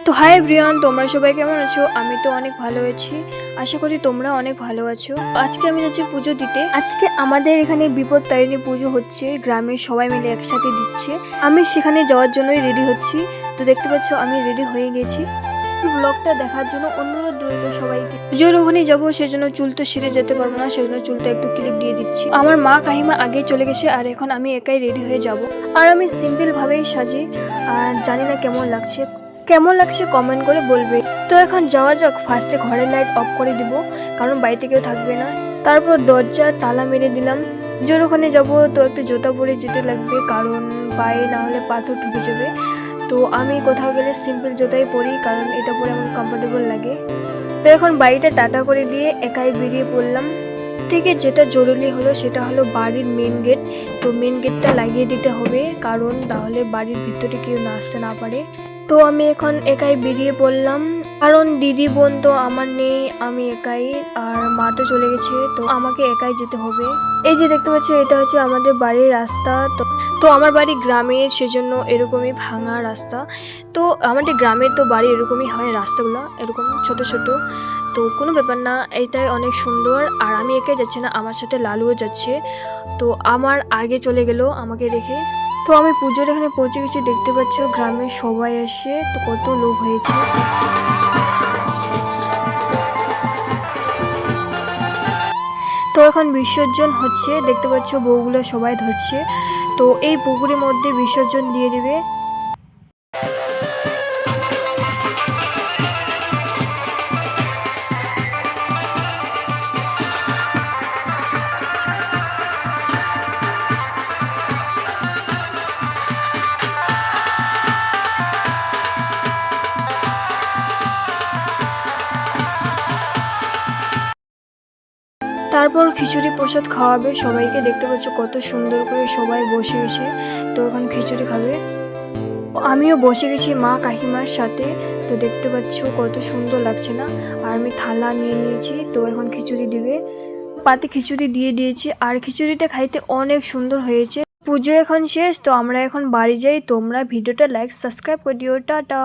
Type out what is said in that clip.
তো hi everyone, তোমরা সবাই কেমন আছো? আমি তো অনেক ভালো আছি, আশা করি তোমরা অনেক ভালো আছো। আজকে আমি যাচ্ছি পুজো দিতে। আজকে আমাদের এখানে বিপদ তারিণী পুজো হচ্ছে, গ্রামের সবাই মিলে একসাথে দিচ্ছে। আমি সেখানে যাওয়ার জন্যই রেডি হচ্ছি। তো দেখতে পাচ্ছ আমি রেডি হয়ে গেছি। ব্লগটা দেখার জন্য অনুরোধ রইল সবাইকে। পুজোর ওখানে যাবো, সেজন্য চুল তো সেরে যেতে পারবো না, সেজন্য চুলটা একটু ক্লিপ দিয়ে দিচ্ছি। আমার মা কাহিমা আগে চলে গেছে, আর এখন আমি একাই রেডি হয়ে যাব। আর আমি সিম্পল ভাবেই সাজি, আর জানি না কেমন লাগছে কমেন্ট করে বলবে। তো এখন যাওয়া যাক। ফার্স্টে ঘরের লাইট অফ করে দিব, কারণ বাড়িতে কেউ থাকবে না। তারপর দরজা তালা মেরে দিলাম। পুজোর ওখানে যাবো তো একটু জুতা পরে যেতে লাগবে, কারণ পায়ে না হলে পাথর ঢুকে যাবে। তো আমি কোথাও গেলে সিম্পল জুতাই পরি, কারণ এটা পরে আমার কমফোর্টেবল লাগে। তো এখন বাড়িটা টাটা করে দিয়ে একাই বেরিয়ে পড়লাম। থেকে যেটা জরুরি হলো সেটা হলো বাড়ির মেন গেট। তো মেন গেটটা লাগিয়ে দিতে হবে, কারণ তাহলে বাড়ির ভিতরে কেউ না আসতে না পারে। তো আমি এখন একাই বেরিয়ে পড়লাম, কারণ দিদি বোন তো আমার নেই, আমি একাই। আর মা তো চলে গেছে, তো আমাকে একাই যেতে হবে। এই যে দেখতে পাচ্ছি, এটা হচ্ছে আমাদের বাড়ির রাস্তা। তো আমার বাড়ি গ্রামে, সেজন্য এরকমই ভাঙা রাস্তা। তো আমাদের গ্রামের তো বাড়ি এরকমই হয়, রাস্তাগুলো এরকম ছোট ছোট। তো কোনো ব্যাপার না, এটাই অনেক সুন্দর। আর আমি একাই যাচ্ছি না, আমার সাথে লালুও যাচ্ছে। তো আমার আগে চলে গেল আমাকে রেখে। তো আমি পুজোর এখানে পৌঁছে গেছি। দেখতে পাচ্ছ গ্রামের সবাই এসে, তো কত লোক হয়েছে। তো এখন বিসর্জন হচ্ছে, দেখতে পাচ্ছ বউগুলো সবাই ধরছে। তো এই পুকুরের মধ্যে বিসর্জন দিয়ে দিবে। তারপর খিচুড়ি প্রসাদ খাওয়াবে সবাইকে। দেখতে পাচ্ছ কত সুন্দর করে সবাই বসে গেছে, তো এখন খিচুড়ি খাবে। আমিও বসে গেছি মা কাকিমার সাথে। তো দেখতে পাচ্ছ কত সুন্দর লাগছে না? আর আমি থালা নিয়ে নিয়েছি, তো এখন খিচুড়ি দিবে। পাতে খিচুড়ি দিয়ে দিয়েছি, আর খিচুড়িটা খাইতে অনেক সুন্দর হয়েছে। পুজো এখন শেষ, তো আমরা এখন বাড়ি যাই। তোমরা ভিডিওটা লাইক সাবস্ক্রাইব করে দিও। টাটা।